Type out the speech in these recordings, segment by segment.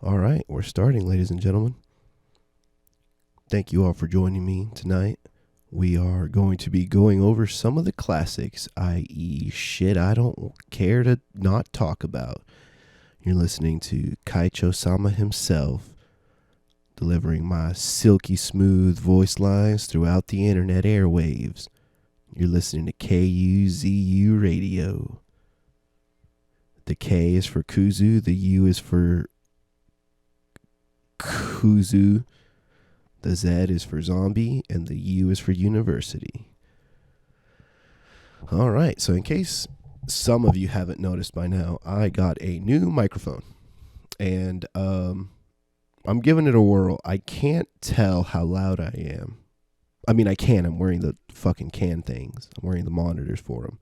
All right, we're starting, ladies and gentlemen. Thank you all for joining me tonight. We are going to be going over some of the classics, i.e., shit I don't care to not talk about. You're listening to Kaichou Sama himself, delivering my silky smooth voice lines throughout the internet airwaves. You're listening to KUZU Radio. The K is for Kuzu, the U is for Kuzu, the Z is for zombie, and the U is for university. All right, so in case some of you haven't noticed by now, I got a new microphone, and I'm giving it a whirl. I can't tell how loud I am. I mean, I can. I'm wearing the fucking can things. I'm wearing the monitors for them.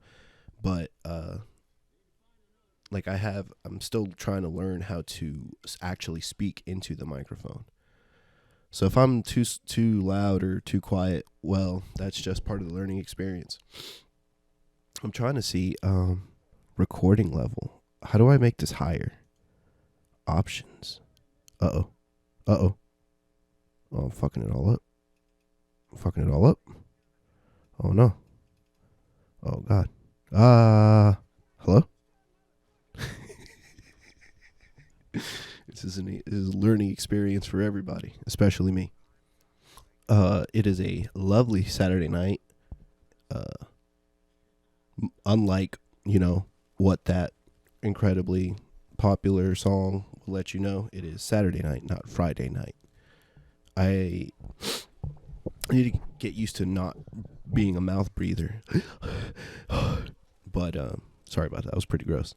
But, I'm still trying to learn how to actually speak into the microphone. So if I'm too loud or too quiet, well, that's just part of the learning experience. I'm trying to see recording level. How do I make this higher? Options. Uh-oh. Oh, I'm fucking it all up. Oh, no. Oh, God. Hello? This is a learning experience for everybody, especially me. It is a lovely Saturday night. Unlike, what that incredibly popular song will let you know, it is Saturday night, not Friday night. I need to get used to not being a mouth breather. But, sorry about that. That was pretty gross.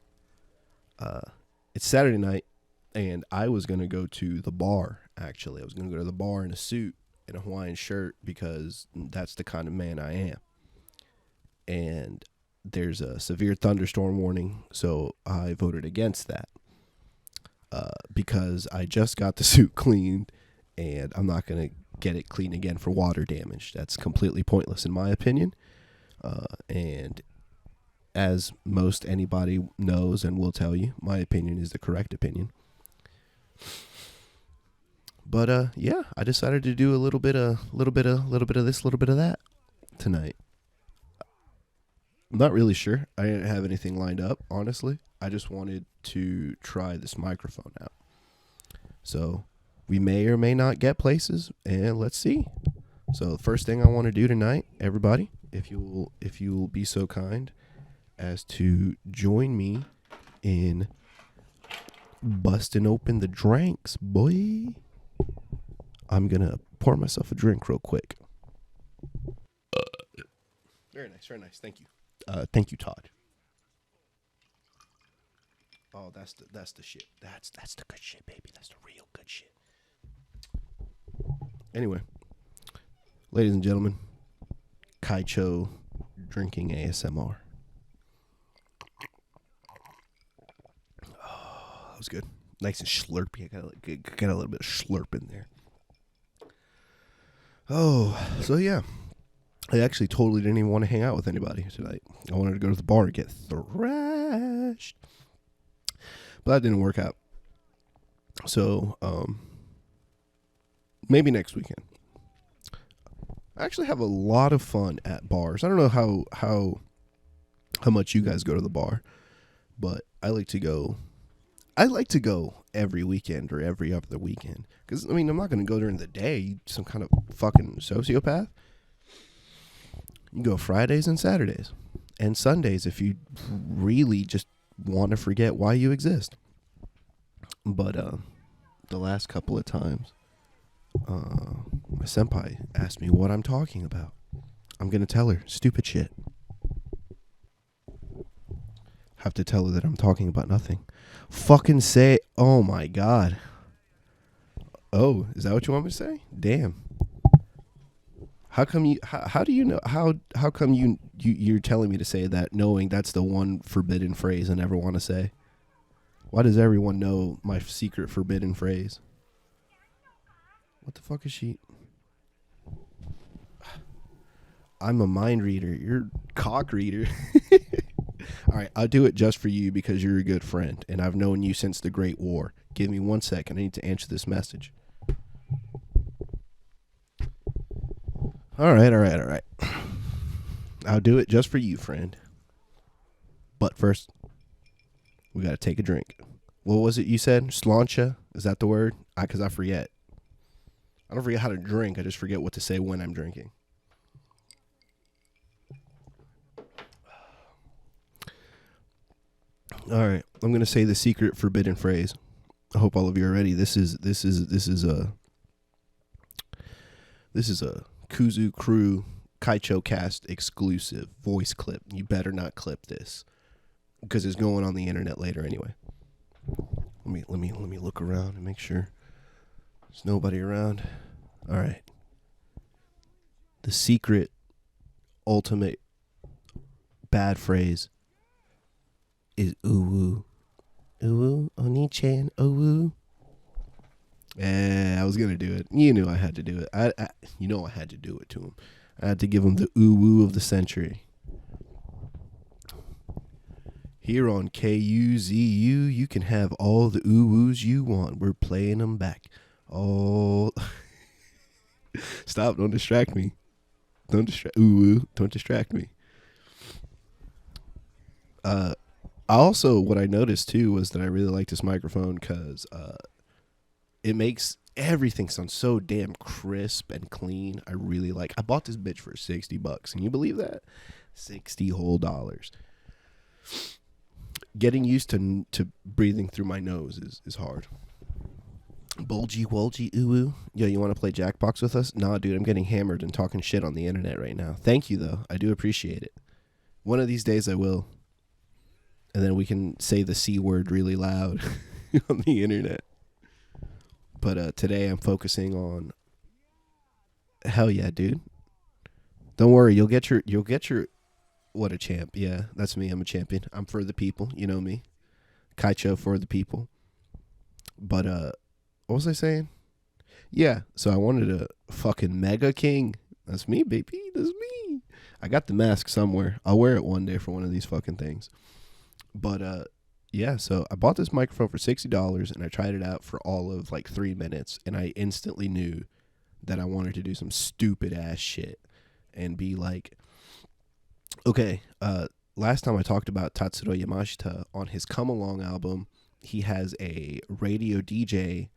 It's Saturday night, and I was going to go to the bar, actually. I was going to go to the bar in a suit and a Hawaiian shirt because that's the kind of man I am. And there's a severe thunderstorm warning, so I voted against that because I just got the suit cleaned, and I'm not going to get it clean again for water damage. That's completely pointless in my opinion. And as most anybody knows and will tell you, my opinion is the correct opinion. But yeah, I decided to do a little bit of this, little bit of that tonight. I'm not really sure. I didn't have anything lined up, honestly. I just wanted to try this microphone out. So we may or may not get places, and let's see. So the first thing I want to do tonight, everybody, if you'll be so kind as to join me in busting open the drinks, boy. I'm gonna pour myself a drink real quick. Very nice. Thank you. Thank you, Todd. Oh, that's the shit. That's the good shit, baby. That's the real good shit. Anyway, ladies and gentlemen, Kaichou drinking ASMR. Oh, that was good. Nice and slurpy. I got a little bit of slurp in there. Oh, so yeah. I actually totally didn't even want to hang out with anybody tonight. I wanted to go to the bar and get thrashed. But that didn't work out. So, maybe next weekend. I actually have a lot of fun at bars. I don't know how much you guys go to the bar, but I like to go every weekend or every other weekend. Because, I'm not going to go during the day, some kind of fucking sociopath. You go Fridays and Saturdays. And Sundays if you really just want to forget why you exist. But the last couple of times, my senpai asked me what I'm talking about. I'm going to tell her stupid shit. Have to tell her that I'm talking about nothing. Fucking say, oh my God. Oh, is that what you want me to say? Damn. How come you? How do you know? How come you're telling me to say that, knowing that's the one forbidden phrase I never want to say? Why does everyone know my secret forbidden phrase? What the fuck is she? I'm a mind reader. You're cock reader. All right, I'll do it just for you because you're a good friend, and I've known you since the Great War. Give me 1 second. I need to answer this message. All right. I'll do it just for you, friend. But first, we got to take a drink. What was it you said? Slancha? Is that the word? Because I forget. I don't forget how to drink. I just forget what to say when I'm drinking. All right, I'm gonna say the secret forbidden phrase. I hope all of you are ready. This is a Kuzu Crew Kaichou Cast exclusive voice clip. You better not clip this because it's going on the internet later anyway. Let me look around and make sure there's nobody around. All right. The secret ultimate bad phrase is uwu. Uwu, Oni-chan, uwu. I was going to do it. You knew I had to do it. I had to do it to him. I had to give him the uwu of the century. Here on KUZU, you can have all the uwus you want. We're playing them back. All... Stop, don't distract me. Don't distract me. Also, what I noticed too was that I really like this microphone because it makes everything sound so damn crisp and clean. I really like. I bought this bitch for $60. Can you believe that? $60 whole dollars. Getting used to breathing through my nose is hard. Bulgy Wolgy Uwu. Yo, you want to play Jackbox with us? Nah, dude, I'm getting hammered and talking shit on the internet right now. Thank you, though. I do appreciate it. One of these days I will. And then we can say the C word really loud on the internet. But today I'm focusing on... Hell yeah, dude. Don't worry, you'll get your... What a champ. Yeah, that's me. I'm a champion. I'm for the people. You know me. Kaichou for the people. But, what was I saying? Yeah, so I wanted a fucking Mega King. That's me, baby. That's me. I got the mask somewhere. I'll wear it one day for one of these fucking things. But, yeah, so I bought this microphone for $60, and I tried it out for all of, 3 minutes, and I instantly knew that I wanted to do some stupid-ass shit and be like, okay, last time I talked about Tatsuro Yamashita, on his Come Along album, he has a radio DJ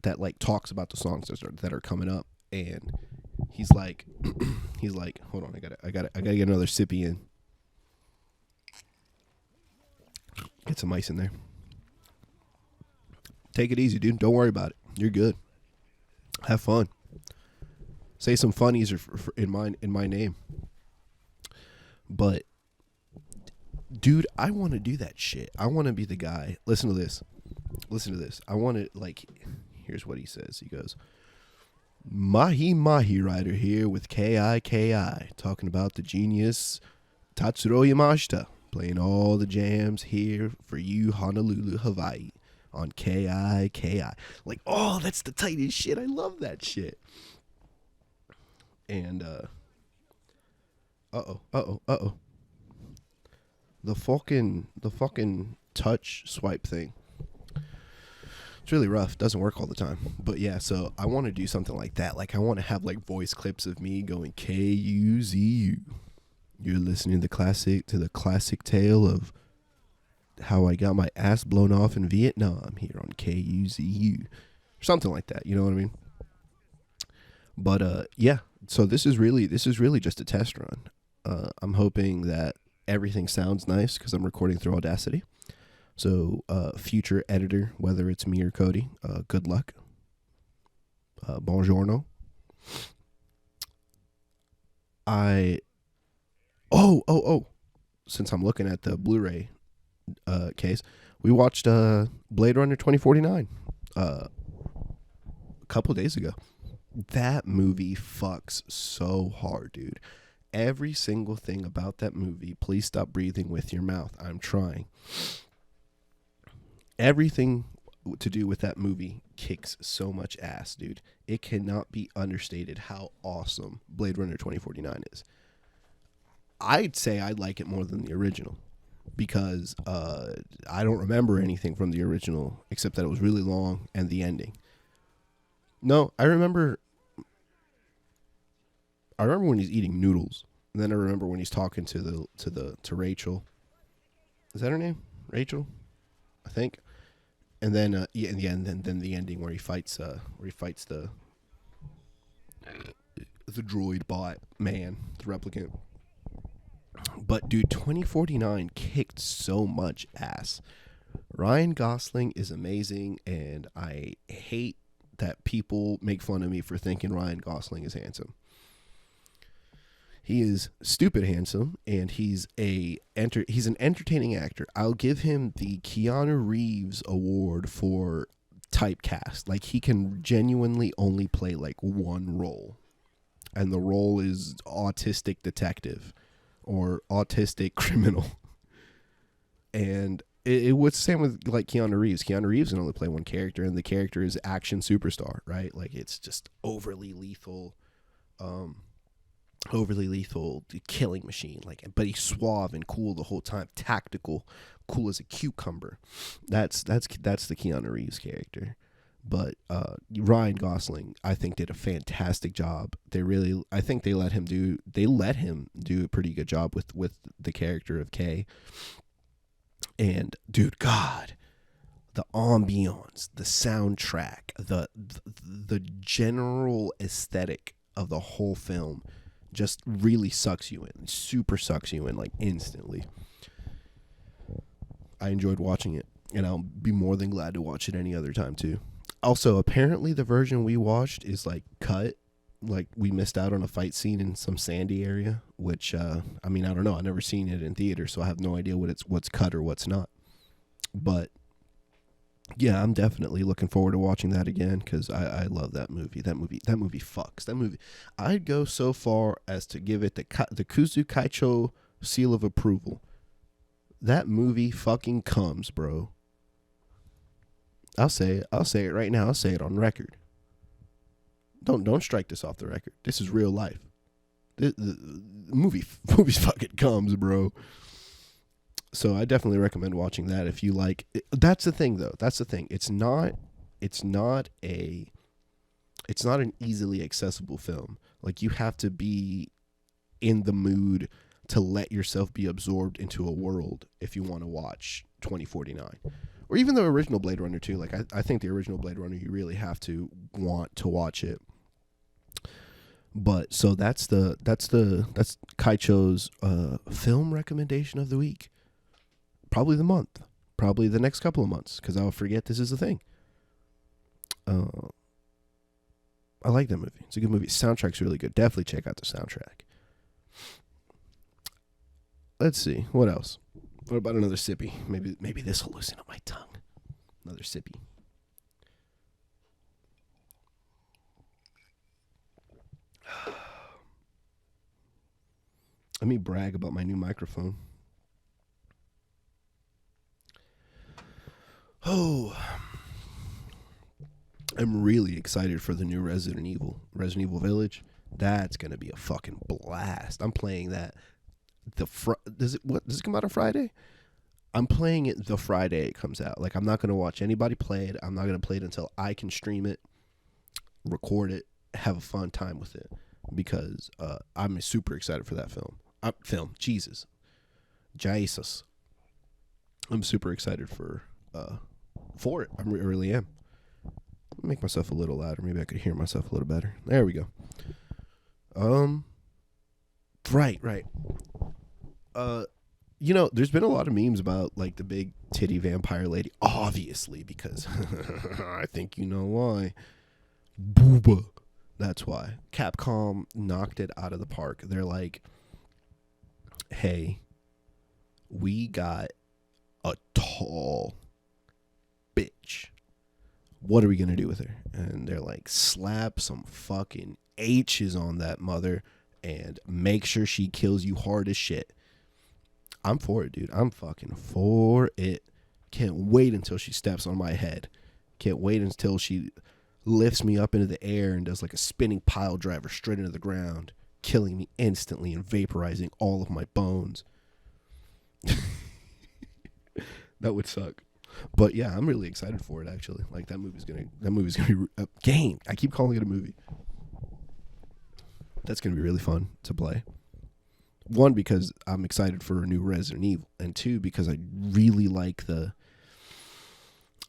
that talks about the songs that are coming up, and he's like, hold on, I gotta get another sippy in. Get some ice in there. Take it easy, dude. Don't worry about it. You're good. Have fun. Say some funnies in my name. But, dude, I want to do that shit. I want to be the guy. Listen to this. I want to, here's what he says. He goes, Mahi Rider here with KIKI, talking about the genius Tatsuro Yamashita, playing all the jams here for you, Honolulu, Hawaii, on KIKI. Oh, that's the tightest shit. I love that shit. And, uh-oh. The fucking touch swipe thing. It's really rough. Doesn't work all the time. But yeah, so I want to do something like that. I want to have voice clips of me going KUZU. You're listening to the classic tale of how I got my ass blown off in Vietnam here on KUZU. Or something like that. You know what I mean? But yeah. So this is really just a test run. I'm hoping that everything sounds nice because I'm recording through Audacity. So future editor, whether it's me or Cody, good luck. Buongiorno. Since I'm looking at the Blu-ray case, we watched Blade Runner 2049 a couple days ago. That movie fucks so hard, dude. Every single thing about that movie, please stop breathing with your mouth. I'm trying. Everything to do with that movie kicks so much ass, dude. It cannot be understated how awesome Blade Runner 2049 is. I'd say I like it more than the original. because I don't remember anything from the original except that it was really long and the ending. No, I remember. I remember when he's eating noodles. And then I remember when he's talking to Rachel. Is that her name? Rachel, I think. And then and then the ending where he fights the droid bot man, the replicant. But dude, 2049 kicked so much ass. Ryan Gosling is amazing, and I hate that people make fun of me for thinking Ryan Gosling is handsome. He is stupid handsome, and he's an entertaining actor. I'll give him the Keanu Reeves award for typecast. Like, he can genuinely only play like one role, and the role is autistic detective or autistic criminal. And it was the same with like Keanu Reeves. Keanu Reeves can only play one character, and the character is action superstar, right? Like, it's just overly lethal killing machine, like, but he's suave and cool the whole time, tactical, cool as a cucumber. That's the Keanu Reeves character. But Ryan Gosling, I think, did a fantastic job. I think they let him do a pretty good job with the character of Kay. And dude, God, the ambiance, the soundtrack, the general aesthetic of the whole film just really sucks you in, super sucks you in, like, instantly. I enjoyed watching it, and I'll be more than glad to watch it any other time too. Also, apparently the version we watched is like cut, like we missed out on a fight scene in some sandy area, which I mean, I don't know, I've never seen it in theater, so I have no idea what's cut or what's not. But yeah, I'm definitely looking forward to watching that again, because I love that movie. That movie fucks. That movie, I'd go so far as to give it the Kuzu Kaichou seal of approval. That movie fucking comes, bro. I'll say it right now. I'll say it on record. Don't strike this off the record. This is real life. The movie's fucking comes, bro. So I definitely recommend watching that if you like. That's the thing, though. That's the thing. It's not an easily accessible film. Like, you have to be in the mood to let yourself be absorbed into a world if you want to watch 2049. Or even the original Blade Runner too. Like, I think the original Blade Runner, you really have to want to watch it. But so that's Kaichou's film recommendation of the week. Probably the month. Probably the next couple of months, because I'll forget this is a thing. I like that movie. It's a good movie. Soundtrack's really good. Definitely check out the soundtrack. Let's see. What else? What about another sippy? Maybe this will loosen up my tongue. Another sippy. Let me brag about my new microphone. Oh, I'm really excited for the new Resident Evil Village. That's gonna be a fucking blast. I'm playing that. Does it come out on Friday? I'm playing it the Friday it comes out. Like, I'm not gonna watch anybody play it. I'm not gonna play it until I can stream it, record it, have a fun time with it, because I'm super excited for that film. Jesus. I'm super excited for it. I really am. Make myself a little louder. Maybe I could hear myself a little better. There we go. Right. There's been a lot of memes about, like, the big titty vampire lady, obviously, because I think you know why. Booba. That's why. Capcom knocked it out of the park. They're like, hey, we got a tall bitch. What are we going to do with her? And they're like, slap some fucking H's on that mother and make sure she kills you hard as shit. I'm for it, dude. I'm fucking for it. Can't wait until she steps on my head. Can't wait until she lifts me up into the air and does like a spinning pile driver straight into the ground, killing me instantly and vaporizing all of my bones. That would suck. But yeah, I'm really excited for it. Actually, like that movie's gonna be a game. I keep calling it a movie. That's gonna be really fun to play. One, because I'm excited for a new Resident Evil, and two, because I really like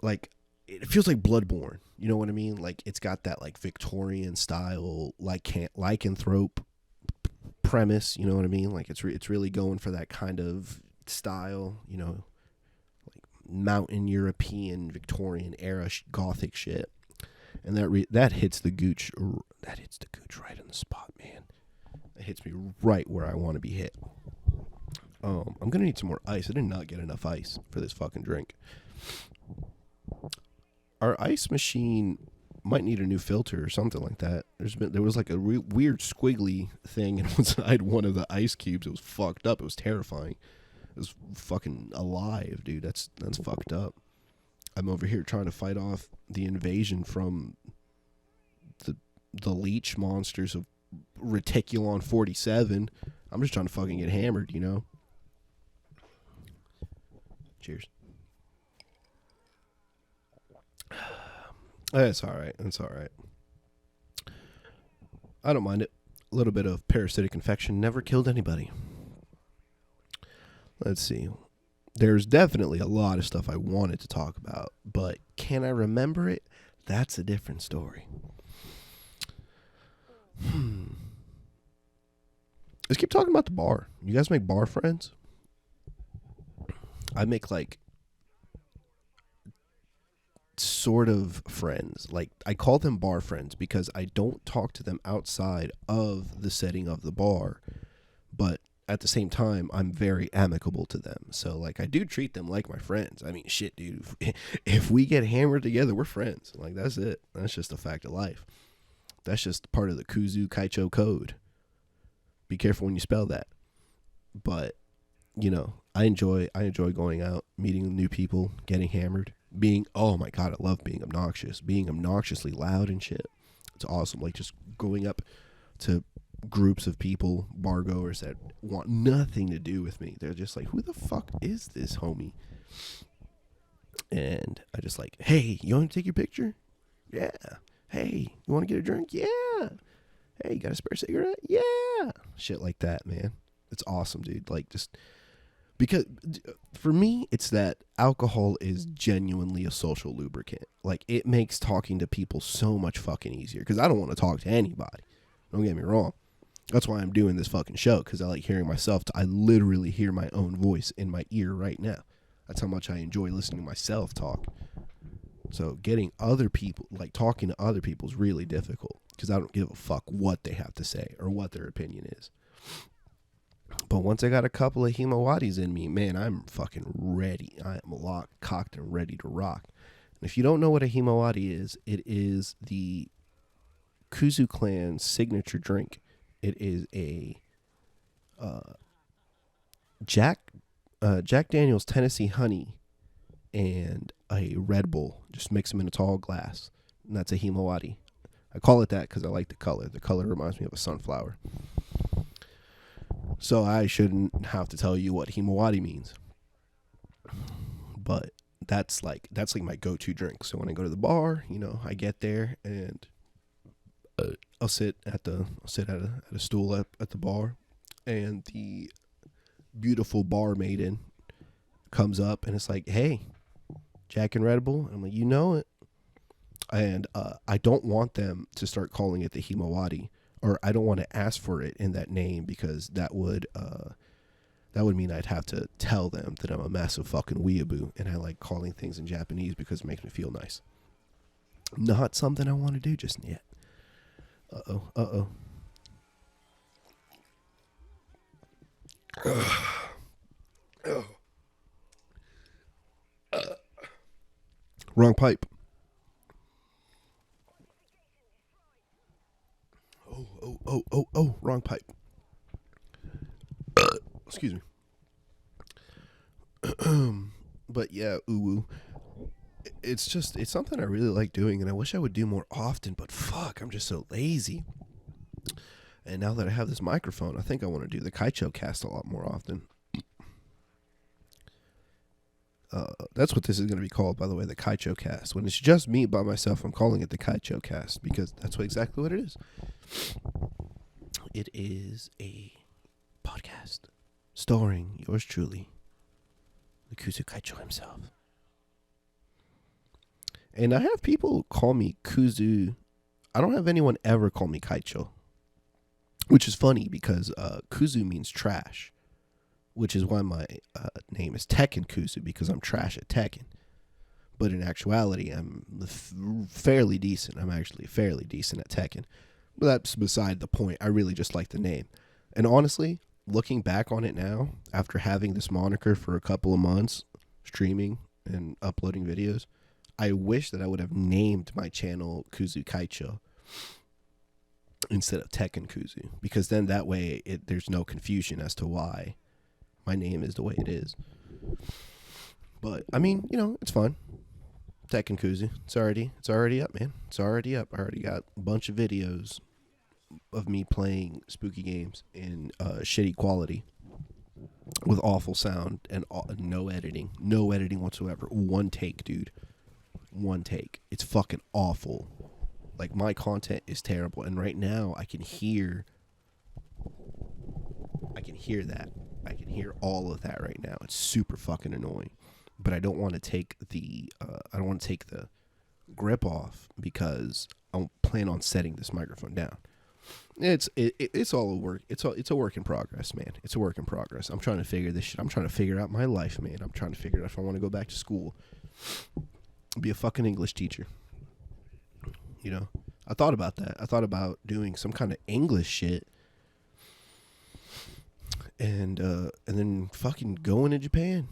like it feels like Bloodborne. You know what I mean? Like it's got that like Victorian style, like lycanthrope premise. You know what I mean? Like it's really going for that kind of style. You know, like mountain European Victorian era Gothic shit, and that hits the gooch. That hits the gooch right on the spot, man. It hits me right where I want to be hit. I'm gonna need some more ice. I did not get enough ice for this fucking drink. Our ice machine might need a new filter or something like that. There was like a weird squiggly thing inside one of the ice cubes. It was fucked up. It was terrifying. It was fucking alive, dude. That's fucked up. I'm over here trying to fight off the invasion from the leech monsters of Reticulon 47. I'm just trying to fucking get hammered, you know? Cheers. That's alright. That's alright. I don't mind it. A little bit of parasitic infection never killed anybody. Let's see. There's definitely a lot of stuff I wanted to talk about, but can I remember it? That's a different story. Let's keep talking about the bar. You guys make bar friends? I make like sort of friends. Like I call them bar friends because I don't talk to them outside of the setting of the bar, but at the same time I'm very amicable to them. So like I do treat them like my friends. I mean, shit, dude. If we get hammered together, we're friends. Like that's it. That's just a fact of life. That's just part of the Kaichou code. Be careful when you spell that. But you know, I enjoy going out, meeting new people, getting hammered, oh my god, I love being obnoxious, being obnoxiously loud and shit. It's awesome. Like just going up to groups of people, bar goers that want nothing to do with me. They're just like, who the fuck is this homie? And I just like, hey, you want to take your picture? Yeah. Hey, you want to get a drink? Yeah. Hey, you got a spare cigarette? Yeah. Shit like that, man. It's awesome, dude. Like just because for me, it's that alcohol is genuinely a social lubricant. Like it makes talking to people so much fucking easier because I don't want to talk to anybody. Don't get me wrong. That's why I'm doing this fucking show, because I like hearing myself. I literally hear my own voice in my ear right now. That's how much I enjoy listening to myself talk. So getting other people, like talking to other people is really difficult because I don't give a fuck what they have to say or what their opinion is. But once I got a couple of Himawatis in me, man, I'm fucking ready. I am locked, cocked, and ready to rock. And if you don't know what a Himawari is, it is the Kuzu clan's signature drink. It is a Jack Daniel's Tennessee Honey and a Red Bull. Just mix them in a tall glass. And that's a Himawari. I call it that because I like the color. The color reminds me of a sunflower. So I shouldn't have to tell you what Himawari means. But that's like my go-to drink. So when I go to the bar, you know, I get there and I'll sit at a stool at the bar, and the beautiful bar maiden comes up and it's like, "Hey, Jack and Red Bull." I'm like, "You know it." And I don't want them to start calling it the Himawari, or I don't want to ask for it in that name because that would mean I'd have to tell them that I'm a massive fucking weeaboo and I like calling things in Japanese because it makes me feel nice. Not something I want to do just yet. Uh-oh. Wrong pipe. Oh, wrong pipe. Excuse me. But yeah, it's something I really like doing, and I wish I would do more often, but fuck, I'm just so lazy. And now that I have this microphone, I think I want to do the Kaichou cast a lot more often. That's what this is going to be called, by the way, the Kaichou cast. When it's just me by myself, I'm calling it the Kaichou cast because that's exactly what it is. It is a podcast starring yours truly, the Kuzu Kaichou himself. And I have people call me Kuzu. I don't have anyone ever call me Kaichou, which is funny because Kuzu means trash, which is why my name is Tekken Kuzu, because I'm trash at Tekken. But in actuality, I'm fairly decent. I'm actually fairly decent at Tekken. But that's beside the point. I really just like the name. And honestly, looking back on it now, after having this moniker for a couple of months, streaming and uploading videos, I wish that I would have named my channel Kuzu Kaichou instead of Tekken Kuzu, because then that way there's no confusion as to why my name is the way it is. But I mean, it's fun. Tekken Kuzu. It's already up, man. It's already up. I already got a bunch of videos of me playing spooky games in shitty quality with awful sound and no editing whatsoever. One take, dude. One take. It's fucking awful. Like, my content is terrible, and right now I can hear that. I can hear all of that right now. It's super fucking annoying. But I don't want to take the grip off, because I plan on setting this microphone down. It's all a work. It's a work in progress, man. It's a work in progress. I'm trying to figure this shit. I'm trying to figure out my life, man. I'm trying to figure out if I want to go back to school, be a fucking English teacher. I thought about that. I thought about doing some kind of English shit, and then fucking going to Japan.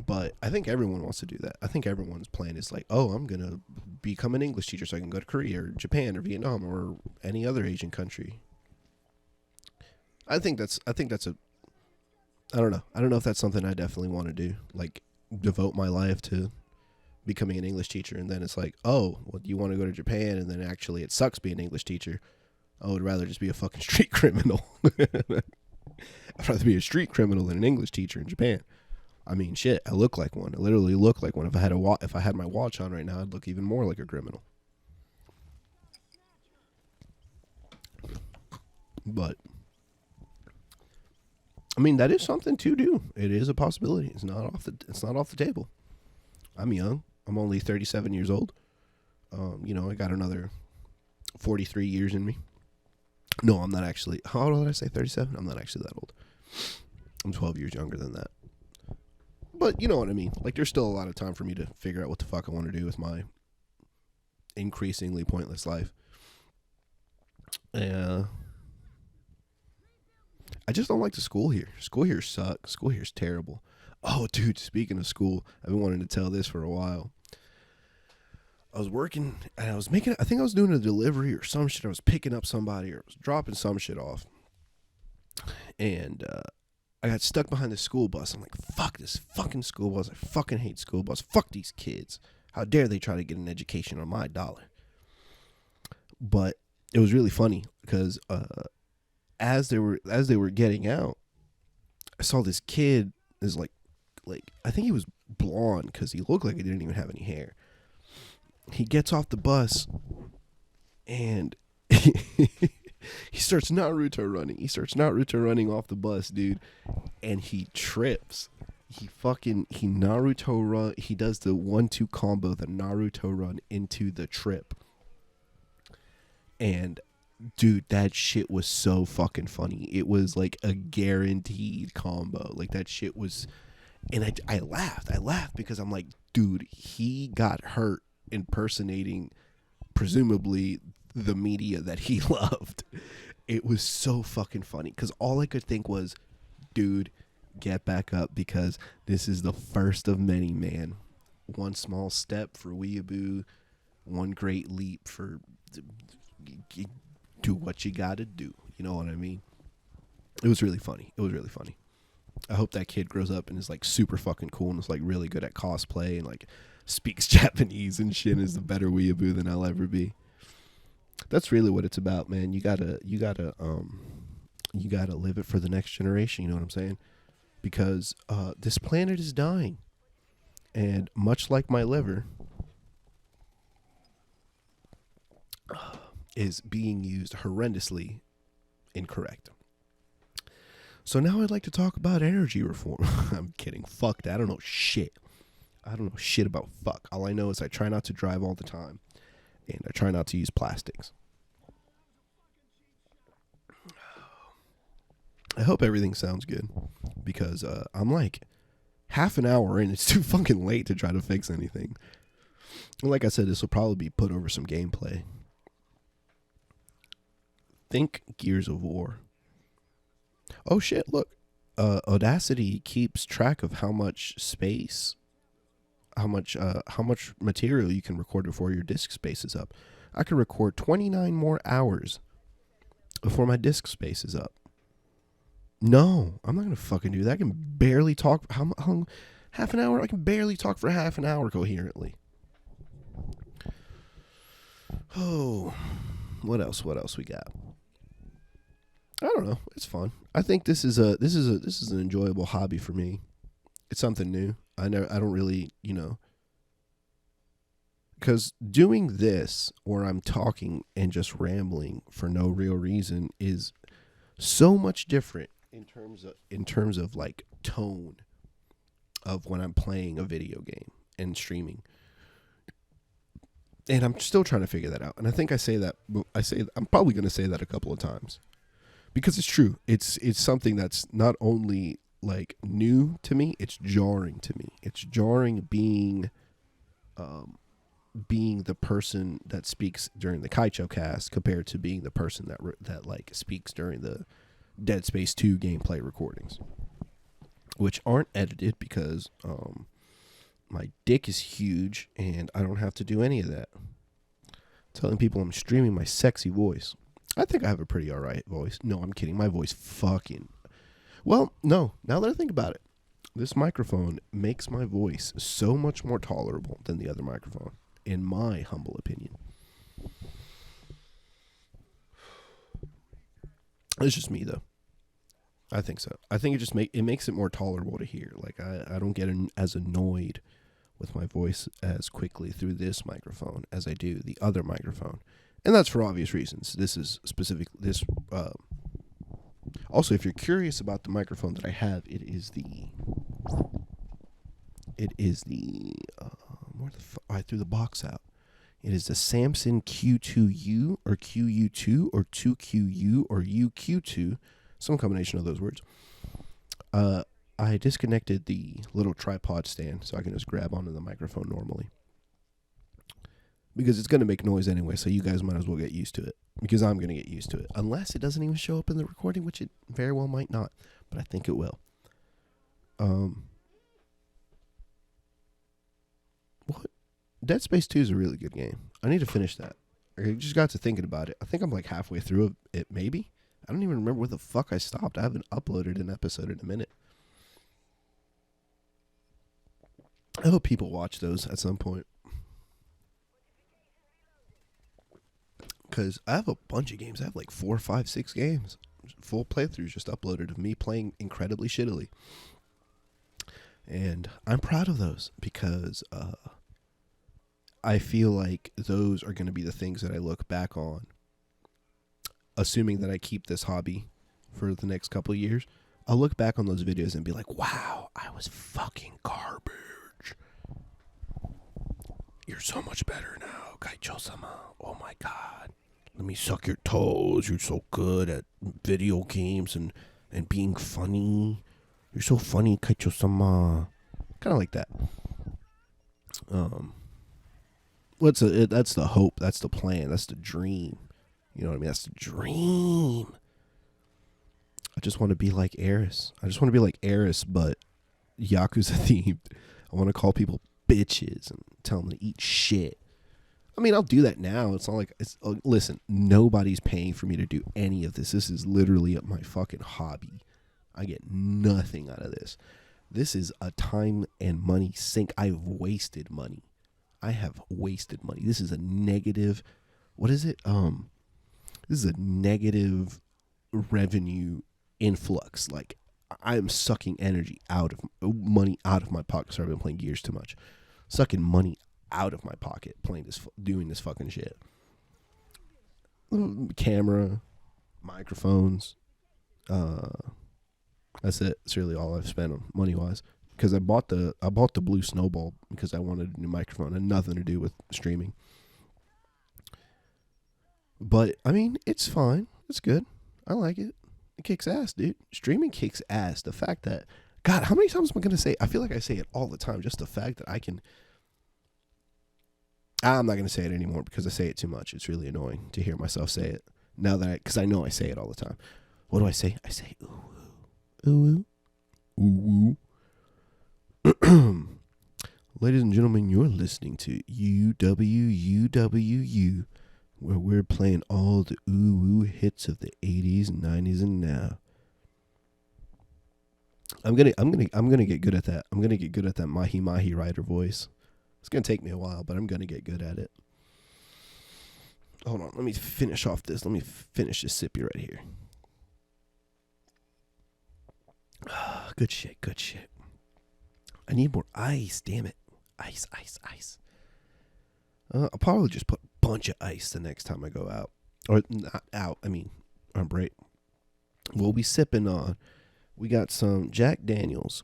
But I think everyone wants to do that. I think everyone's plan is like, oh, I'm going to become an English teacher so I can go to Korea or Japan or Vietnam or any other Asian country. I don't know. I don't know if that's something I definitely want to do. Like, devote my life to becoming an English teacher. And then it's like, oh, well, you want to go to Japan, and then actually it sucks being an English teacher. I would rather just be a fucking street criminal. I'd rather be a street criminal than an English teacher in Japan. I mean, shit, I look like one. I literally look like one. If I had my watch on right now, I'd look even more like a criminal. But I mean, that is something to do. It is a possibility. It's not off the table. I'm young. I'm only 37 years old. I got another 43 years in me. No, I'm not actually. How old did I say? 37? I'm not actually that old. I'm 12 years younger than that. But you know what I mean. Like, there's still a lot of time for me to figure out what the fuck I want to do with my increasingly pointless life. I just don't like the school here. School here sucks. School here's terrible. Oh, dude, speaking of school, I've been wanting to tell this for a while. I was working, and I think I was doing a delivery or some shit. I was picking up somebody, or I was dropping some shit off. And I got stuck behind the school bus. I'm like, fuck this fucking school bus. I fucking hate school bus. Fuck these kids. How dare they try to get an education on my dollar? But it was really funny because as they were getting out, I saw this kid is like I think he was blonde because he looked like he didn't even have any hair. He gets off the bus and he starts Naruto running. He starts Naruto running off the bus, dude. And he trips. He Naruto run. He does the 1-2 combo, the Naruto run into the trip. And dude, that shit was so fucking funny. It was like a guaranteed combo. Like, that shit was, and I laughed. I laughed because I'm like, dude, he got hurt impersonating presumably the media that he loved. It was so fucking funny because all I could think was, dude, get back up, because this is the first of many, man. One small step for weeaboo, one great leap for do what you gotta do. You know what I mean? It was really funny. I hope that kid grows up and is like super fucking cool and is like really good at cosplay and like speaks Japanese and shit and is a better weeaboo than I'll ever be. That's really what it's about, man. You gotta live it for the next generation. You know what I'm saying? Because this planet is dying. And much like my liver is being used horrendously incorrect. So now I'd like to talk about energy reform. I'm kidding. Fuck that. I don't know shit. I don't know shit about fuck. All I know is I try not to drive all the time. And I try not to use plastics. I hope everything sounds good. Because I'm like half an hour in. It's too fucking late to try to fix anything. And like I said, this will probably be put over some gameplay. Think Gears of War. Oh shit, look. Audacity keeps track of how much space, how much material you can record before your disk space is up. I can record 29 more hours before my disk space is up. No, I'm not going to fucking do that. I can barely talk. How half an hour? I can barely talk for half an hour coherently. Oh, what else we got? I don't know. It's fun. I think this is an enjoyable hobby for me. It's something new. I don't really, because doing this where I'm talking and just rambling for no real reason is so much different in terms of like tone of when I'm playing a video game and streaming. And I'm still trying to figure that out. And I think I'm probably going to say that a couple of times. Because it's true. It's something that's not only like new to me, it's jarring to me. It's jarring being the person that speaks during the Kaichou cast compared to being the person that like speaks during the Dead Space 2 gameplay recordings, which aren't edited because my dick is huge and I don't have to do any of that. Telling people I'm streaming my sexy voice. I think I have a pretty alright voice. No, I'm kidding. My voice fucking... Well, no. Now that I think about it, this microphone makes my voice so much more tolerable than the other microphone, in my humble opinion. It's just me, though. I think so. I think it makes it more tolerable to hear. Like, I don't get as annoyed with my voice as quickly through this microphone as I do the other microphone. And that's for obvious reasons. This is specific. Also, if you're curious about the microphone that I have, it is the. Where the fuck? I threw the box out. It is the Samson Q2U or QU2 or 2QU or UQ2, some combination of those words. I disconnected the little tripod stand so I can just grab onto the microphone normally. Because it's going to make noise anyway, so you guys might as well get used to it. Because I'm going to get used to it. Unless it doesn't even show up in the recording, which it very well might not. But I think it will. What? Dead Space 2 is a really good game. I need to finish that. I just got to thinking about it. I think I'm like halfway through it, maybe? I don't even remember where the fuck I stopped. I haven't uploaded an episode in a minute. I hope people watch those at some point. Because I have a bunch of games. I have like 4, 5, 6 games. Full playthroughs just uploaded of me playing incredibly shittily. And I'm proud of those because I feel like those are going to be the things that I look back on. Assuming that I keep this hobby for the next couple of years. I'll look back on those videos and be like, wow, I was fucking garbage. You're so much better now, Kaichou-sama. Oh my god. Let me suck your toes. You're so good at video games and being funny. You're so funny, Kaichou-sama. Kind of like that. That's the hope. That's the plan. That's the dream. You know what I mean? That's the dream. I just want to be like Eris. I just want to be like Eris, but Yakuza themed. I want to call people bitches and tell them to eat shit. I mean, I'll do that now. It's not like listen, nobody's paying for me to do any of this. This is literally my fucking hobby. I get nothing out of this. This is a time and money sink. I've wasted money. I have wasted money. This is a negative. What is it? This is a negative revenue influx. Like I am sucking money out of my pocket. Sorry, I've been playing Gears too much. Sucking money out of my pocket doing this fucking shit. Camera, microphones. That's it. It's really all I've spent on money wise. Because I bought the blue snowball because I wanted a new microphone and nothing to do with streaming. But I mean, it's fine. It's good. I like it. It kicks ass, dude. Streaming kicks ass. The fact that, God, how many times am I gonna say? I feel like I say it all the time. Just the fact that I can. I'm not gonna say it anymore because I say it too much. It's really annoying to hear myself say it now because I know I say it all the time. What do I say? I say ooh ooh ooh ooh. Ladies and gentlemen, you're listening to UWUWU, where we're playing all the ooh hits of the 80s, 90s, and now. I'm gonna get good at that. I'm gonna get good at that Mahi Mahi Rider voice. It's gonna take me a while, but I'm gonna get good at it. Hold on, let me finish off this. Let me finish this sippy right here. Good shit, good shit. I need more ice, damn it. Ice. I'll probably just put a bunch of ice the next time I go out. Or not out, on break. We'll be sipping on. We got some Jack Daniels.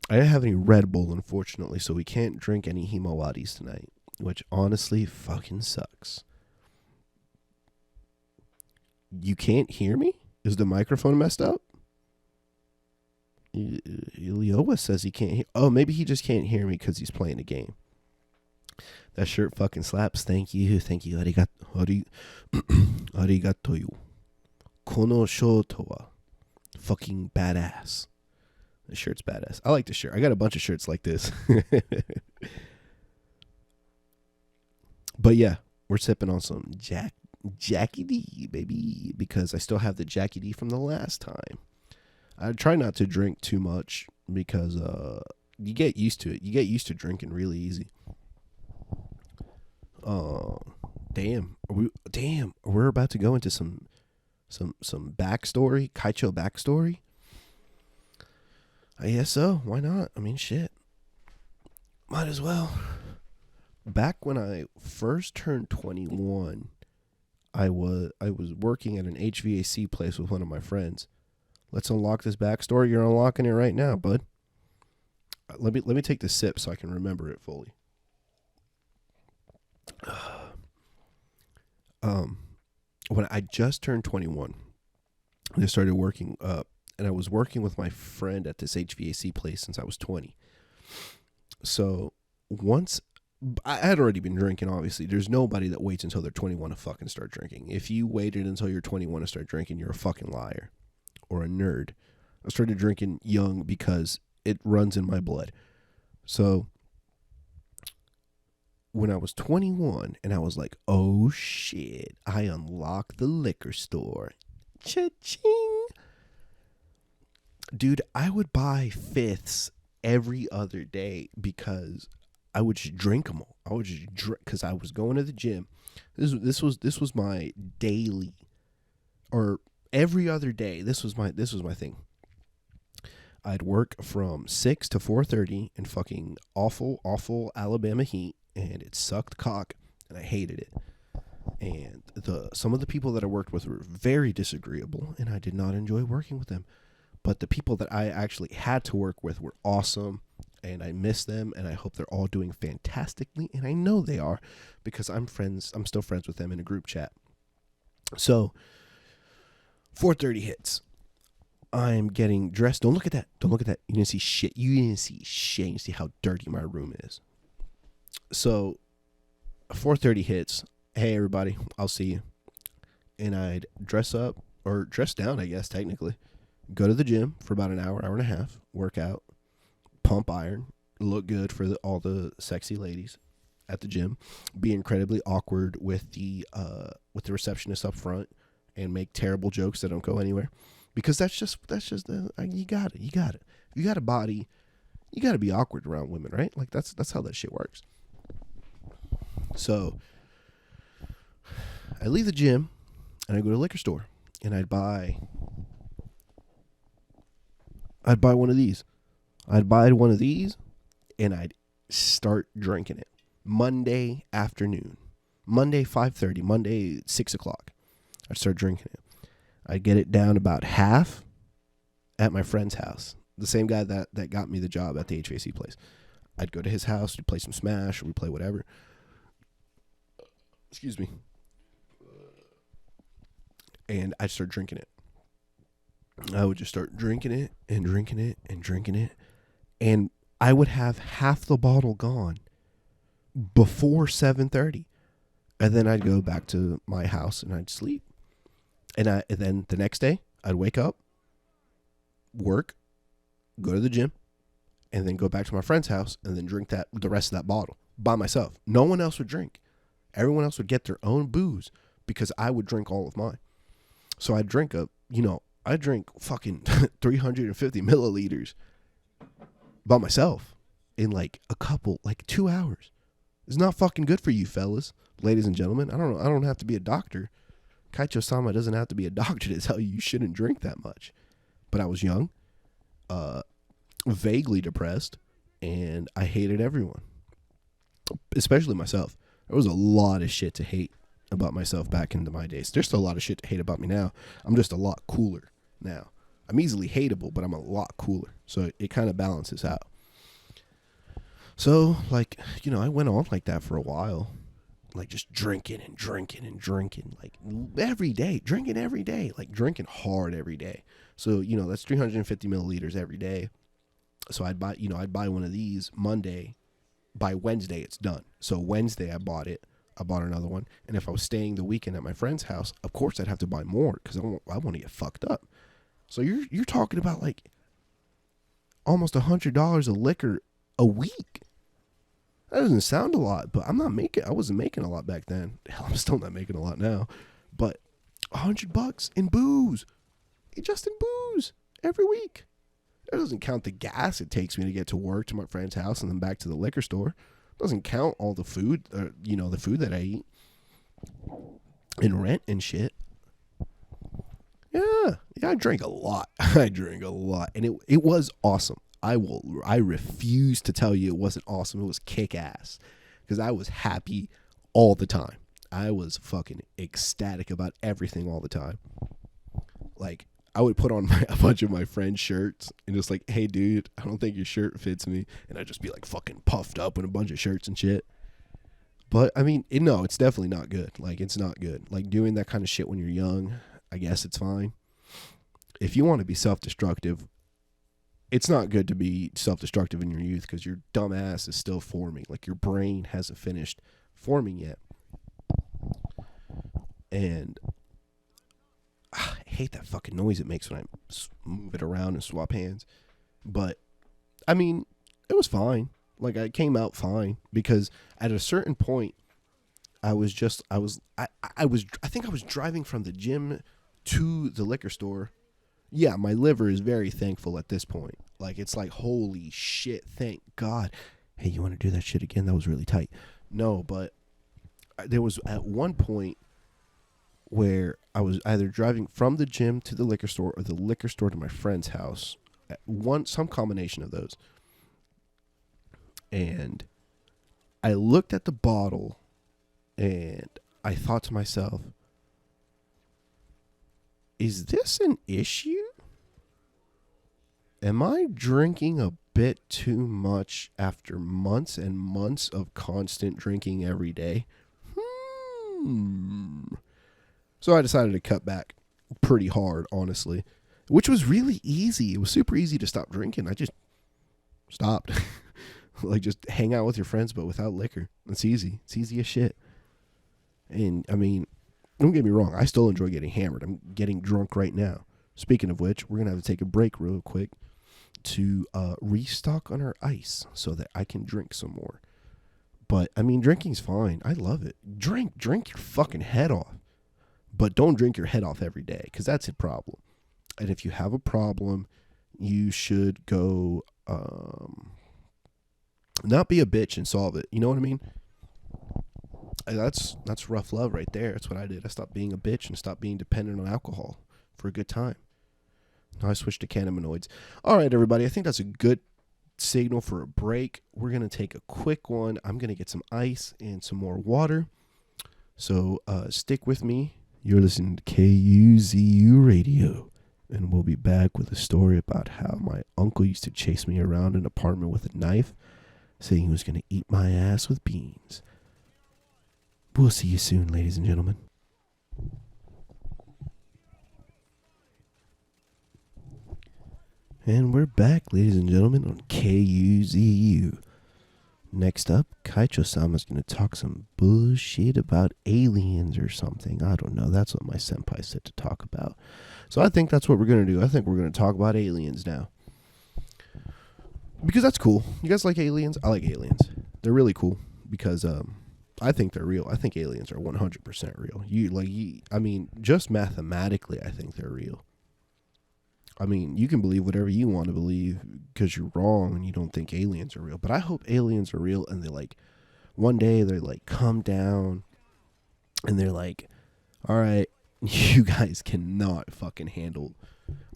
I didn't have any Red Bull, unfortunately, so we can't drink any Himawadis tonight, which honestly fucking sucks. You can't hear me? Is the microphone messed up? Iliowa says he can't hear. Oh, maybe he just can't hear me because he's playing a game. That shirt fucking slaps. Thank you. Arigato you. Kono shoto wa fucking badass. The shirt's badass. I like the shirt. I got a bunch of shirts like this. But yeah, we're sipping on some Jackie D, baby, because I still have the Jackie D from the last time. I try not to drink too much because you get used to it. You get used to drinking really easy. We're about to go into some backstory, Kaichou backstory. I guess so. Why not? I mean, shit. Might as well. Back when I first turned 21, I was working at an HVAC place with one of my friends. Let's unlock this backstory. You're unlocking it right now, bud. Let me take the sip so I can remember it fully. When I just turned 21, I started working up, and I was working with my friend at this HVAC place since I was 20. So once I had already been drinking, obviously. There's nobody that waits until they're 21 to fucking start drinking. If you waited until you're 21 to start drinking, you're a fucking liar or a nerd. I started drinking young because it runs in my blood. So when I was 21 and I was like, oh shit, I unlocked the liquor store. Cha-ching. Dude, I would buy fifths every other day because I would just drink them all. I would just drink because I was going to the gym. This was my daily, or every other day. This was my thing. I'd work from 6 to 4:30 in fucking awful Alabama heat, and it sucked cock, and I hated it. And some of the people that I worked with were very disagreeable, and I did not enjoy working with them. But the people that I actually had to work with were awesome, and I miss them, and I hope they're all doing fantastically, and I know they are because I'm still friends with them in a group chat. So 4:30 hits. I'm getting dressed. Don't look at that. You didn't see shit. You didn't see how dirty my room is. So 4:30 hits. Hey, everybody, I'll see you. And I'd dress up, or dress down, I guess, technically. Go to the gym for about an hour and a half. Work out. Pump iron. Look good for all the sexy ladies at the gym. Be incredibly awkward with the receptionist up front. And make terrible jokes that don't go anywhere. Because that's just you got it. If you got a body, you got to be awkward around women, right? Like that's how that shit works. So I leave the gym and I go to the liquor store and I'd buy I'd buy one of these. I'd buy one of these and I'd start drinking it. Monday afternoon. Monday 5:30. Monday 6 o'clock. I'd start drinking it. I'd get it down about half at my friend's house. The same guy that got me the job at the HVAC place. I'd go to his house, we'd play some Smash, or we'd play whatever. Excuse me. And I'd start drinking it. I would just start drinking it and drinking it and drinking it. And I would have half the bottle gone before 7:30. And then I'd go back to my house and I'd sleep. And then the next day, I'd wake up, work, go to the gym, and then go back to my friend's house and then drink the rest of that bottle by myself. No one else would drink. Everyone else would get their own booze because I would drink all of mine. So I'd drink I drink fucking 350 milliliters by myself in like 2 hours. It's not fucking good for you fellas, ladies and gentlemen. I don't have to be a doctor. Kaichou sama doesn't have to be a doctor to tell you shouldn't drink that much. But I was young, vaguely depressed, and I hated everyone, especially myself. There was a lot of shit to hate about myself back into my days. There's still a lot of shit to hate about me now. I'm just a lot cooler now. I'm easily hateable, but I'm a lot cooler. So it kind of balances out. So, I went on like that for a while. Like just drinking and drinking and drinking. Like every day. Drinking every day. Like drinking hard every day. So, that's 350 milliliters every day. So I'd buy one of these Monday. By Wednesday, it's done. So Wednesday, I bought it. I bought another one. And if I was staying the weekend at my friend's house, of course I'd have to buy more because I want to get fucked up. So you're talking about like almost $100 of liquor a week. That doesn't sound a lot, but I wasn't making a lot back then. Hell, I'm still not making a lot now. But $100 in booze. Just in booze every week. That doesn't count the gas it takes me to get to work, to my friend's house, and then back to the liquor store. Doesn't count all the food, the food that I eat. And rent and shit. Yeah, I drank a lot. I drank a lot. And it was awesome. I refuse to tell you it wasn't awesome. It was kick ass. Because I was happy all the time. I was fucking ecstatic about everything all the time. Like, I would put on a bunch of my friends' shirts and just like, hey, dude, I don't think your shirt fits me. And I'd just be like fucking puffed up in a bunch of shirts and shit. But, I mean, it's definitely not good. Like, it's not good. Like, doing that kind of shit when you're young, I guess it's fine. If you want to be self-destructive, it's not good to be self-destructive in your youth because your dumb ass is still forming. Like, your brain hasn't finished forming yet. And I hate that fucking noise it makes when I move it around and swap hands. But, I mean, it was fine. Like, I came out fine because at a certain point, I think I was driving from the gym to the liquor store. Yeah, my liver is very thankful at this point. Like, it's like, holy shit, thank God. Hey, you want to do that shit again? That was really tight. No, but there was at one point where I was either driving from the gym to the liquor store or the liquor store to my friend's house. Some combination of those. And I looked at the bottle and I thought to myself, is this an issue? Am I drinking a bit too much after months and months of constant drinking every day? So I decided to cut back pretty hard, honestly, which was really easy. It was super easy to stop drinking. I just stopped. Like, just hang out with your friends, but without liquor. It's easy. It's easy as shit. And, I mean, don't get me wrong. I still enjoy getting hammered. I'm getting drunk right now. Speaking of which, we're going to have to take a break real quick to restock on our ice so that I can drink some more. But, I mean, drinking's fine. I love it. Drink your fucking head off. But don't drink your head off every day, because that's a problem. And if you have a problem, you should go not be a bitch and solve it. You know what I mean? That's rough love right there. That's what I did. I stopped being a bitch and stopped being dependent on alcohol for a good time. Now I switched to cannabinoids. All right, everybody. I think that's a good signal for a break. We're going to take a quick one. I'm going to get some ice and some more water. So stick with me. You're listening to KUZU Radio. And we'll be back with a story about how my uncle used to chase me around an apartment with a knife, saying he was going to eat my ass with beans. We'll see you soon, ladies and gentlemen. And we're back, ladies and gentlemen, on KUZU. Next up, Kaichou-sama's going to talk some bullshit about aliens or something. I don't know. That's what my senpai said to talk about. So I think that's what we're going to do. I think we're going to talk about aliens now. Because that's cool. You guys like aliens? I like aliens. They're really cool because I think they're real. I think aliens are 100% real. I mean, just mathematically, I think they're real. I mean, you can believe whatever you want to believe because you're wrong and you don't think aliens are real. But I hope aliens are real and they like, one day they like come down and they're like, all right, you guys cannot fucking handle.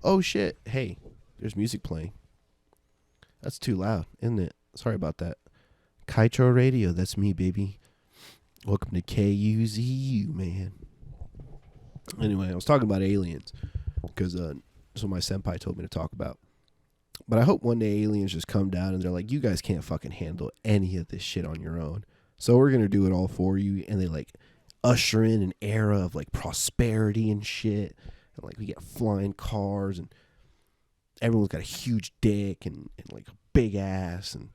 Oh shit. Hey, there's music playing. That's too loud, isn't it? Sorry about that. Kaichou Radio, that's me, baby. Welcome to KUZU, man. Anyway, I was talking about aliens because that's what my senpai told me to talk about. But I hope one day aliens just come down and they're like, you guys can't fucking handle any of this shit on your own. So we're going to do it all for you. And they like usher in an era of like prosperity and shit. And like we get flying cars and everyone's got a huge dick and like a big ass and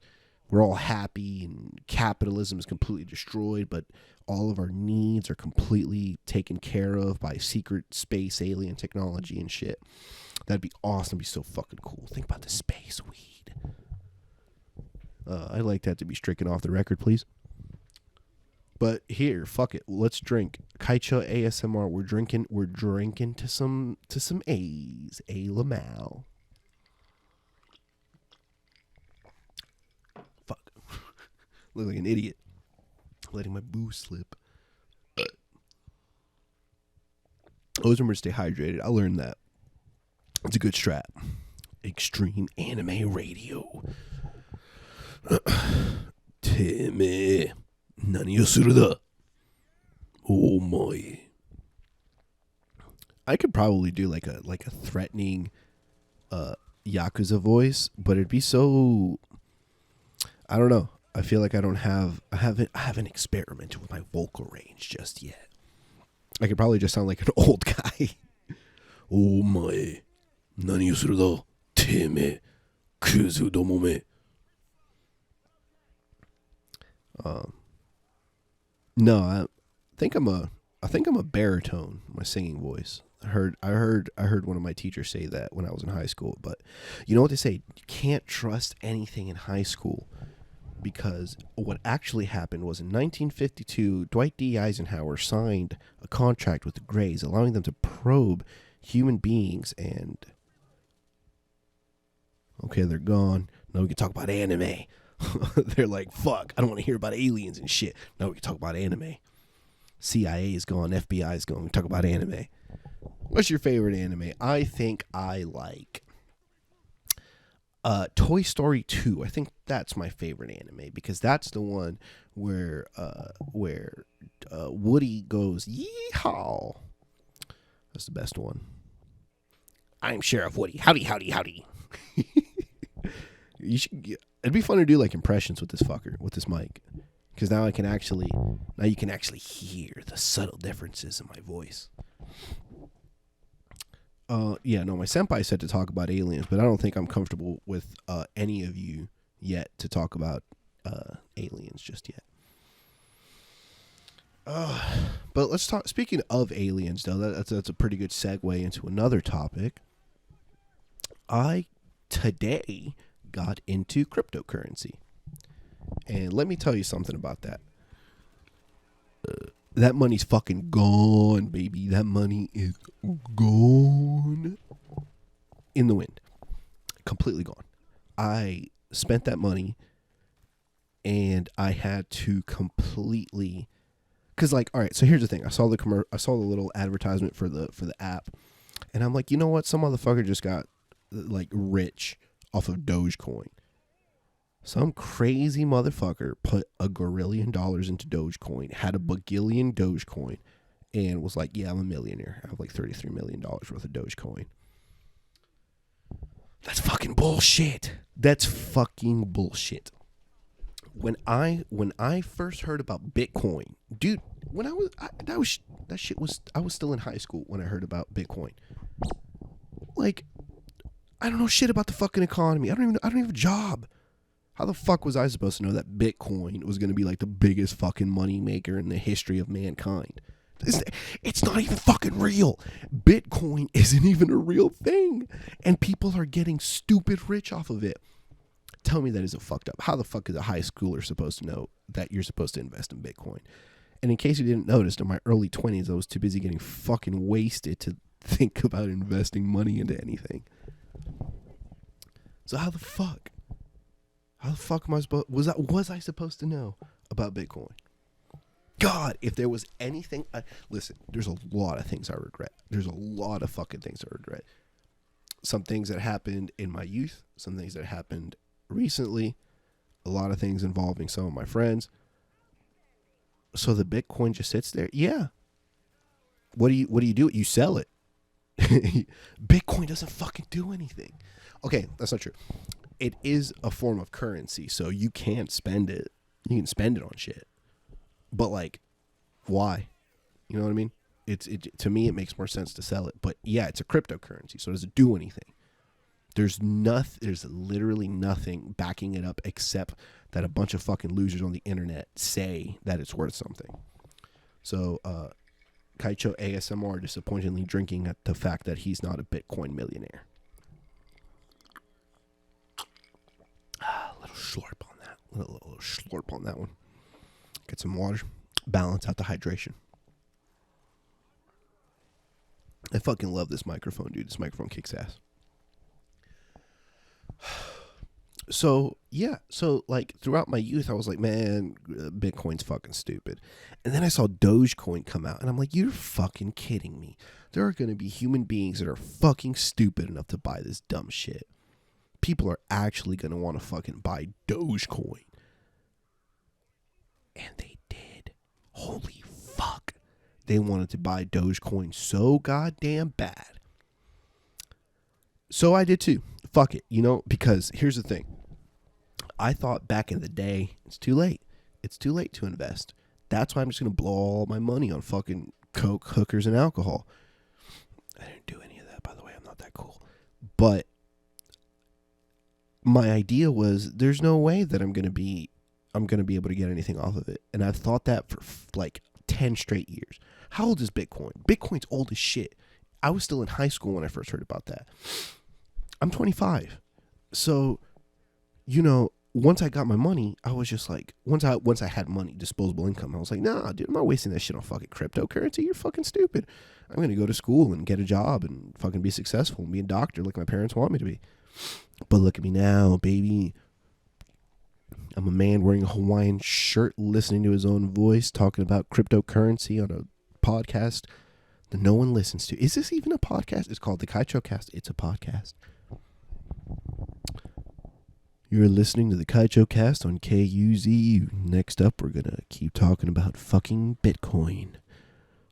we're all happy and capitalism is completely destroyed, but all of our needs are completely taken care of by secret space alien technology and shit. That'd be awesome. It'd be so fucking cool. Think about the space weed. I'd like that to be stricken off the record, please. But here, fuck it. Let's drink. Kaichou ASMR. We're drinking to some A's. A Lamau. Fuck. Look like an idiot. Letting my booze slip. Always remember to stay hydrated. I learned that. It's a good strat. Extreme Anime Radio. Teme. Nani o suru da? Oh my. I could probably do like a threatening Yakuza voice, but it'd be so, I don't know. I feel like I haven't experimented with my vocal range just yet. I could probably just sound like an old guy. Oh my. Nani o suru da? Teme. Kuzu domo me. No, I think I'm a baritone, my singing voice. I heard one of my teachers say that when I was in high school, but you know what they say? You can't trust anything in high school because what actually happened was in 1952, Dwight D. Eisenhower signed a contract with the Greys, allowing them to probe human beings and okay, they're gone. Now we can talk about anime. They're like, fuck, I don't want to hear about aliens and shit. Now we can talk about anime. CIA is gone. FBI is gone. We talk about anime. What's your favorite anime? I think I like Toy Story 2. I think that's my favorite anime because that's the one where Woody goes, yeehaw. That's the best one. I'm Sheriff Woody. Howdy, howdy, howdy. It'd be fun to do like impressions with this fucker, with this mic, because now you can actually hear the subtle differences in my voice. Yeah, no, my senpai said to talk about aliens, but I don't think I'm comfortable with any of you yet to talk about aliens just yet. But let's talk. Speaking of aliens, though, that's a pretty good segue into another topic. I today got into cryptocurrency, and let me tell you something about that. That money's fucking gone, baby. That money is gone in the wind, completely gone. I spent that money, and I had to completely. Cause like, all right, so here's the thing. I saw the little advertisement for the app, and I'm like, you know what? Some motherfucker just got like rich off of Dogecoin. Some crazy motherfucker put $1 gazillion into Dogecoin, had a bagillion Dogecoin, and was like, yeah, I'm a millionaire. I have like $33 million worth of Dogecoin. That's fucking bullshit. That's fucking bullshit. When I first heard about Bitcoin, dude, when I was still in high school when I heard about Bitcoin. Like, I don't know shit about the fucking economy. I don't even have a job. How the fuck was I supposed to know that Bitcoin was going to be like the biggest fucking money maker in the history of mankind? It's not even fucking real. Bitcoin isn't even a real thing. And people are getting stupid rich off of it. Tell me that isn't fucked up. How the fuck is a high schooler supposed to know that you're supposed to invest in Bitcoin? And in case you didn't notice, in my early 20s, I was too busy getting fucking wasted to think about investing money into anything. So how the fuck am I supposed? Was I supposed to know about Bitcoin? God, if there was anything, listen. There's a lot of things I regret. There's a lot of fucking things I regret. Some things that happened in my youth. Some things that happened recently. A lot of things involving some of my friends. So the Bitcoin just sits there. Yeah. What do you do? You sell it. Bitcoin doesn't fucking do anything. Okay, that's not true. It is a form of currency, so you can't spend it. You can spend it on shit. But like, why? You know what I mean? To me, it makes more sense to sell it. But yeah, it's a cryptocurrency, so does it do anything? There's literally nothing backing it up except that a bunch of fucking losers on the internet say that it's worth something. So, Kaichou ASMR disappointingly drinking at the fact that he's not a Bitcoin millionaire. A little slurp on that. A little slurp on that one. Get some water. Balance out the hydration. I fucking love this microphone, dude. This microphone kicks ass. So, yeah. So, like, throughout my youth, I was like, man, Bitcoin's fucking stupid. And then I saw Dogecoin come out, and I'm like, you're fucking kidding me. There are going to be human beings that are fucking stupid enough to buy this dumb shit. People are actually going to want to fucking buy Dogecoin. And they did. Holy fuck. They wanted to buy Dogecoin so goddamn bad. So I did too. Fuck it, because here's the thing. I thought back in the day, it's too late. It's too late to invest. That's why I'm just going to blow all my money on fucking coke, hookers, and alcohol. I didn't do any of that, by the way. I'm not that cool. But my idea was there's no way that I'm going to be able to get anything off of it. And I've thought that for like 10 straight years. How old is Bitcoin? Bitcoin's old as shit. I was still in high school when I first heard about that. I'm 25. So, once I got my money, I was just like, once I had money, disposable income, I was like, nah, dude, I'm not wasting that shit on fucking cryptocurrency. You're fucking stupid. I'm going to go to school and get a job and fucking be successful and be a doctor like my parents want me to be. But look at me now, baby. I'm a man wearing a Hawaiian shirt, listening to his own voice, talking about cryptocurrency on a podcast that no one listens to. Is this even a podcast? It's called the Kaichou Cast. It's a podcast. You're listening to the Kaichou Cast on KUZU. Next up, we're going to keep talking about fucking Bitcoin.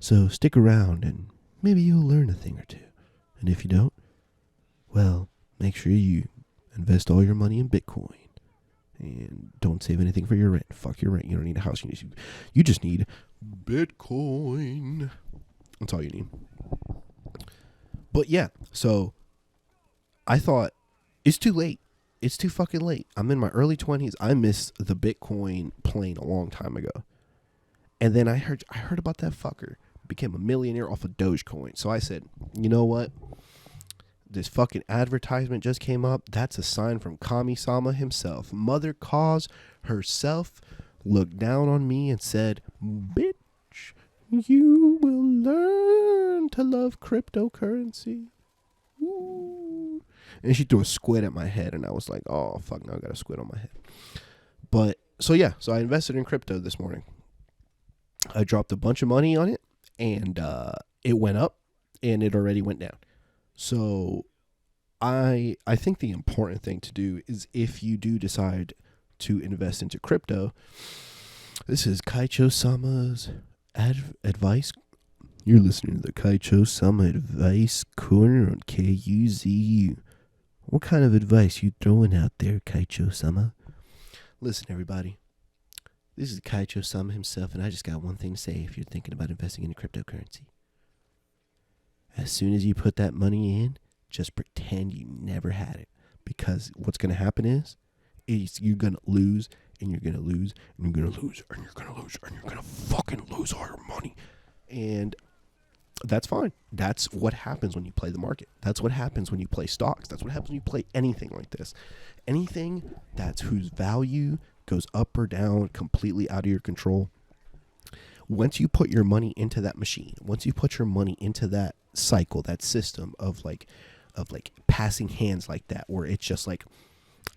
So stick around and maybe you'll learn a thing or two. And if you don't, well, make sure you invest all your money in Bitcoin. And don't save anything for your rent. Fuck your rent. You don't need a house. You just need Bitcoin. That's all you need. But yeah, so I thought it's too late. It's too fucking late. I'm in my early 20s. I missed the Bitcoin plane a long time ago. And then I heard about that fucker. Became a millionaire off of Dogecoin. So I said, you know what? This fucking advertisement just came up. That's a sign from Kami-sama himself. Mother Cause herself looked down on me and said, bitch, you will learn to love cryptocurrency. Ooh. And she threw a squid at my head, and I was like, oh, fuck, now I got a squid on my head. But, so I invested in crypto this morning. I dropped a bunch of money on it, and it went up, and it already went down. So I think the important thing to do is, if you do decide to invest into crypto, this is Kaichou Sama's advice. You're listening to the Kaichou Sama Advice Corner on KUZU. What kind of advice you throwing out there, Kaichou Sama? Listen, everybody. This is Kaichou Sama himself, and I just got one thing to say if you're thinking about investing in cryptocurrency. As soon as you put that money in, just pretend you never had it. Because what's going to happen is you're going to lose, and you're going to lose, and you're going to lose, and you're going to lose, and you're going to fucking lose all your money. And that's fine. That's what happens when you play the market. That's what happens when you play stocks. That's what happens when you play anything like this. Anything that's whose value goes up or down completely out of your control. Once you put your money into that machine, once you put your money into that cycle, that system of passing hands like that, where it's just like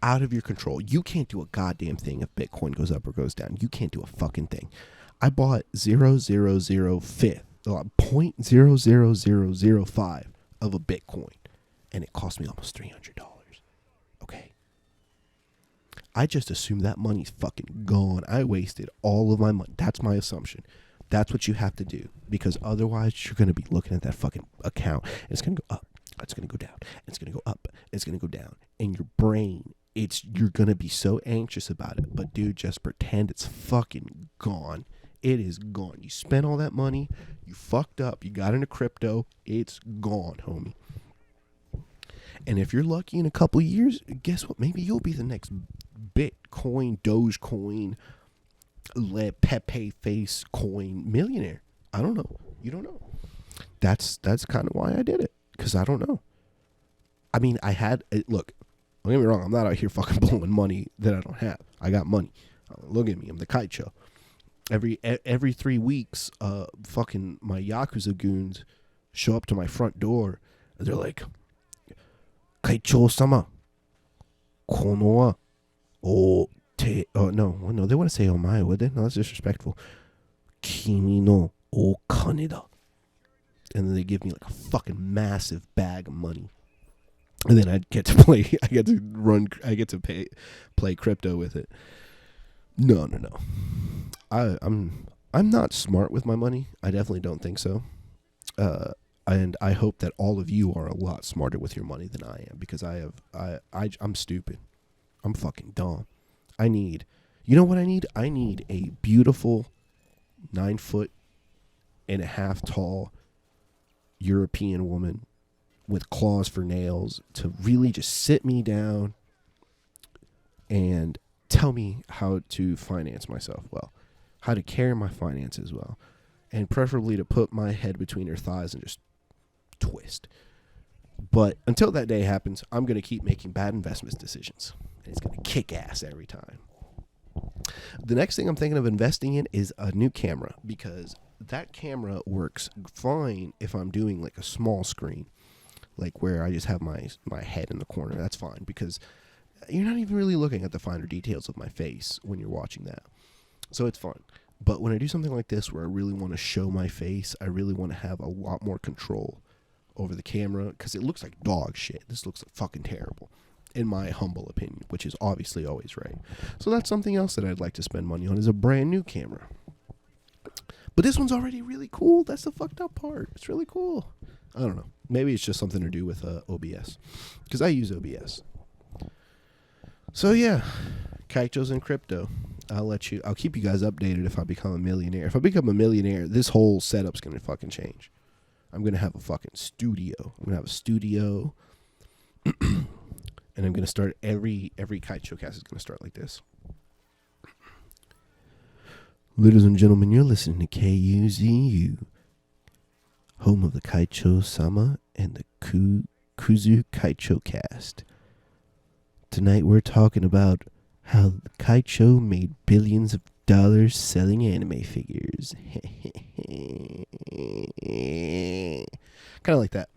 out of your control, you can't do a goddamn thing if Bitcoin goes up or goes down. You can't do a fucking thing. I bought 0.00005 of a Bitcoin, and it cost me almost $300. Okay. I just assume that money's fucking gone. I wasted all of my money. That's my assumption. That's what you have to do, because otherwise you're going to be looking at that fucking account, and it's going to go up, it's going to go down, it's going to go up, it's going to go down. And your brain, you're going to be so anxious about it. But dude, just pretend it's fucking gone. It is gone. You spent all that money, you fucked up, you got into crypto, it's gone, homie. And if you're lucky in a couple years, guess what? Maybe you'll be the next Bitcoin, Dogecoin, Pepe Face coin millionaire. I don't know. You don't know. That's kind of why I did it, because I don't know. I mean, look, don't get me wrong, I'm not out here fucking blowing money that I don't have. I got money. Look at me, I'm the Kaichou. Every 3 weeks, fucking my Yakuza goons show up to my front door, and they're like, Kaichou-sama, kono wa o te... Oh, no, they want to say omae, would they? No, that's disrespectful. Kimi no okane da. And then they give me like a fucking massive bag of money. And then I get to play crypto with it. No. I'm not smart with my money. I definitely don't think so. And I hope that all of you are a lot smarter with your money than I am, because I'm stupid. I'm fucking dumb. You know what I need? I need a beautiful 9.5 tall European woman with claws for nails to really just sit me down and tell me how to finance myself well, how to carry my finances well, and preferably to put my head between her thighs and just twist. But until that day happens, I'm going to keep making bad investment decisions, and it's going to kick ass every time. The next thing I'm thinking of investing in is a new camera, because that camera works fine if I'm doing like a small screen, like where I just have my head in the corner. That's fine, because you're not even really looking at the finer details of my face when you're watching that. So it's fun. But when I do something like this where I really want to show my face, I really want to have a lot more control over the camera, because it looks like dog shit. This looks fucking terrible, in my humble opinion, which is obviously always right. So that's something else that I'd like to spend money on, is a brand new camera. But this one's already really cool. That's the fucked up part. It's really cool. I don't know. Maybe it's just something to do with OBS, because I use OBS. So yeah, Kaichou's in crypto. I'll keep you guys updated if I become a millionaire. If I become a millionaire, this whole setup's going to fucking change. I'm going to have a fucking studio. I'm going to have a studio. And I'm going to start every Kaichou cast is going to start like this. Ladies and gentlemen, you're listening to KUZU, home of the Kaichou Sama and the Kuzu Kaichou cast. Tonight we're talking about how Kaichou made billions of dollars selling anime figures. Kind of like that.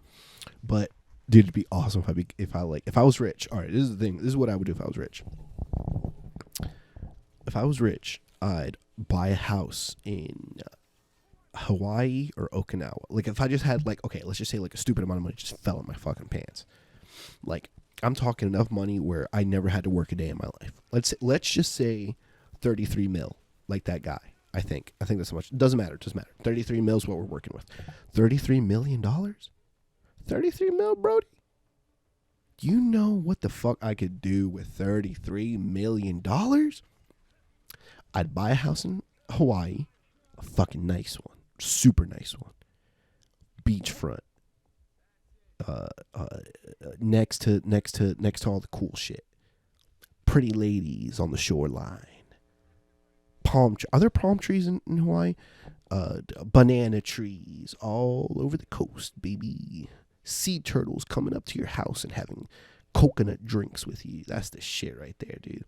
But dude, it'd be awesome if I was rich. All right, this is the thing. This is what I would do if I was rich. If I was rich, I'd buy a house in Hawaii or Okinawa. Like if I just had let's just say like a stupid amount of money just fell in my fucking pants. Like, I'm talking enough money where I never had to work a day in my life. Let's just say 33 mil, like that guy. I think that's how much. It doesn't matter. It doesn't matter. 33 mil is what we're working with. $33 million? 33 mil, Brody? You know what the fuck I could do with $33 million? I'd buy a house in Hawaii, a fucking nice one, super nice one, beachfront, next to all the cool shit, pretty ladies on the shoreline, are there palm trees in Hawaii? Banana trees all over the coast, baby. Sea turtles coming up to your house and having coconut drinks with you. That's the shit right there, dude.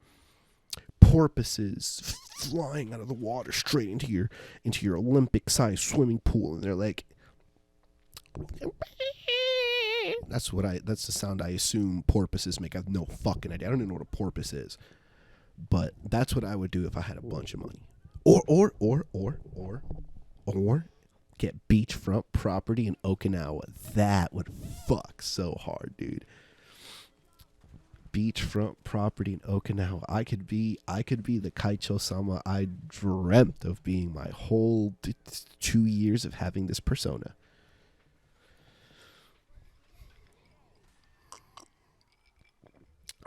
Porpoises flying out of the water straight into your Olympic-sized swimming pool, and they're like, that's the sound I assume porpoises make. I have no fucking idea. I don't even know what a porpoise is, but that's what I would do if I had a bunch of money. Or get beachfront property in Okinawa. That would fuck so hard, dude. Beachfront property in Okinawa. I could be the Kaichou sama I dreamt of being my whole 2 years of having this persona.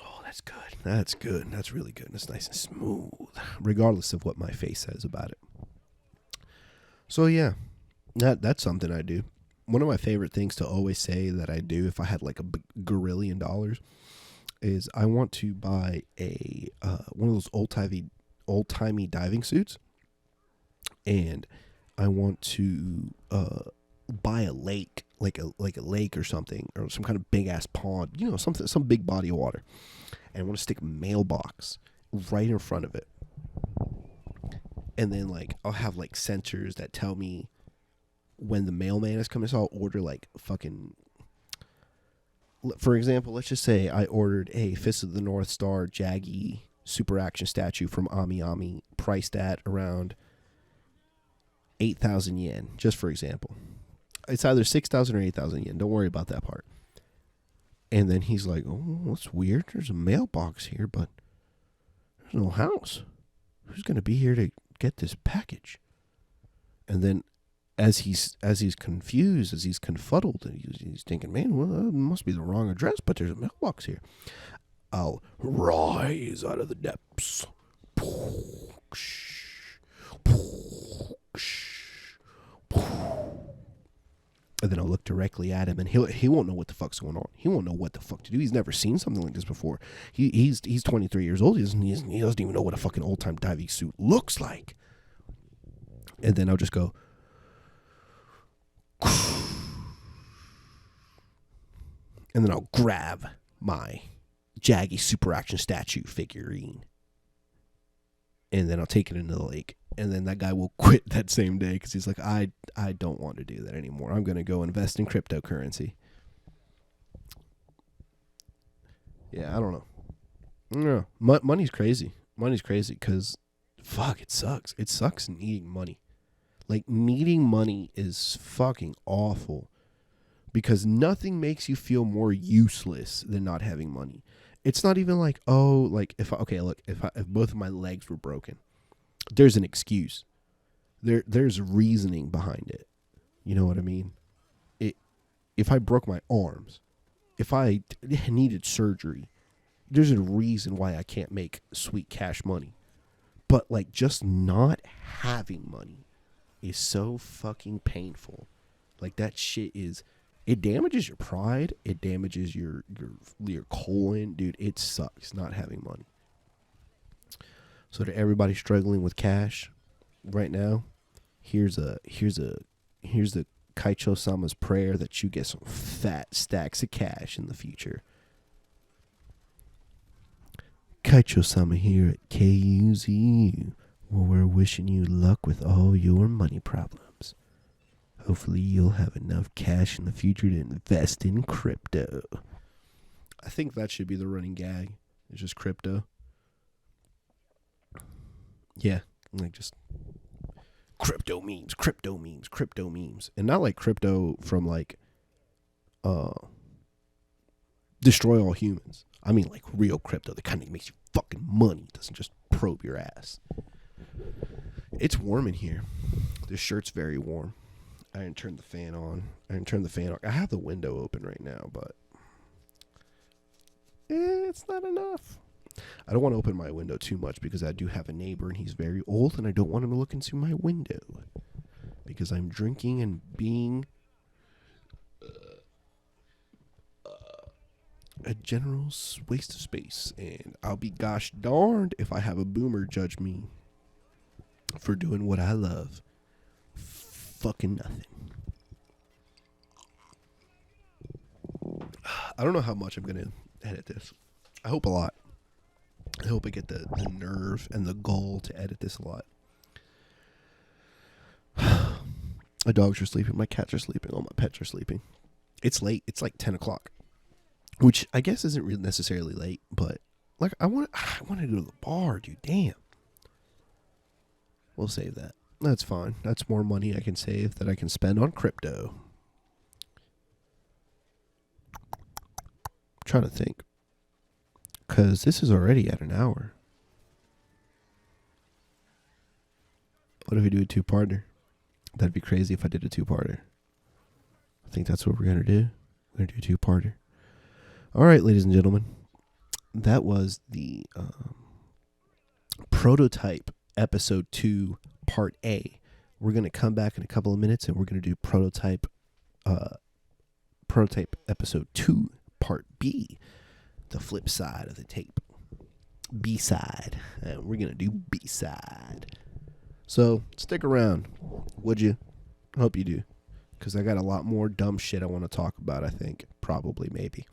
Oh, that's good. That's good. That's really good. That's nice and smooth, regardless of what my face says about it. So yeah, that's something I do. One of my favorite things to always say that I do if I had like a $1 gazillion is I want to buy a one of those old timey diving suits, and I want to buy a lake, like a lake or something, or some kind of big ass pond, some big body of water, and I want to stick a mailbox right in front of it, and then like I'll have like sensors that tell me when the mailman is coming. So I'll order like fucking. For example, let's just say I ordered a Fist of the North Star Jaggy Super Action statue from Ami Ami, priced at around 8,000 yen, just for example. It's either 6,000 or 8,000 yen. Don't worry about that part. And then he's like, oh, that's weird. There's a mailbox here, but there's no house. Who's going to be here to get this package? And then as he's confused, as he's confuddled, and he's thinking, man, well, that must be the wrong address, but there's a mailbox here. I'll rise out of the depths. And then I'll look directly at him, and he won't know what the fuck's going on. He won't know what the fuck to do. He's never seen something like this before. He's 23 years old. He doesn't even know what a fucking old-time diving suit looks like. And then I'll just go, and then I'll grab my Jaggy Super Action statue figurine, and then I'll take it into the lake. And then that guy will quit that same day because he's like, I don't want to do that anymore. I'm going to go invest in cryptocurrency. Yeah, I don't know. No, money's crazy. Money's crazy because, fuck, it sucks. It sucks needing money. Like, needing money is fucking awful because nothing makes you feel more useless than not having money. It's not even like, oh, like, if both of my legs were broken, there's an excuse. There's reasoning behind it. You know what I mean? If I broke my arms, if I needed surgery, there's a reason why I can't make sweet cash money. But, like, just not having money is so fucking painful. Like, that shit it damages your pride. It damages your colon. Dude, it sucks not having money. So to everybody struggling with cash right now, here's the Kaichou Sama's prayer that you get some fat stacks of cash in the future. Kaichou Sama here at KUZU. Well, we're wishing you luck with all your money problems. Hopefully you'll have enough cash in the future to invest in crypto. I think that should be the running gag. It's just crypto. Yeah, like just crypto memes. And not like crypto from like destroy all humans. I mean, like real crypto, the kind that makes you fucking money. It doesn't just probe your ass. It's warm in here. This shirt's very warm. I didn't turn the fan on. I have the window open right now, but it's not enough. I don't want to open my window too much because I do have a neighbor and he's very old and I don't want him to look into my window because I'm drinking and being a general waste of space, and I'll be gosh darned if I have a boomer judge me for doing what I love. Fucking nothing. I don't know how much I'm going to edit this. I hope a lot. I hope I get the nerve and the gall to edit this a lot. My dogs are sleeping. My cats are sleeping. All my pets are sleeping. It's late. It's like 10 o'clock. Which I guess isn't really necessarily late. But like I want to go to the bar, dude. Damn. We'll save that. That's fine. That's more money I can save that I can spend on crypto. I'm trying to think. Because this is already at an hour. What if we do a two-parter? That'd be crazy if I did a two-parter. I think that's what we're going to do. We're going to do a two-parter. All right, ladies and gentlemen. That was the prototype episode 2, part A. We're going to come back in a couple of minutes and we're going to do prototype episode 2, part B. The flip side of the tape. B-side. And we're going to do B-side. So, stick around. Would you? I hope you do. Because I got a lot more dumb shit I want to talk about, I think. Probably, maybe.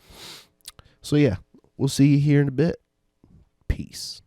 So, yeah. We'll see you here in a bit. Peace.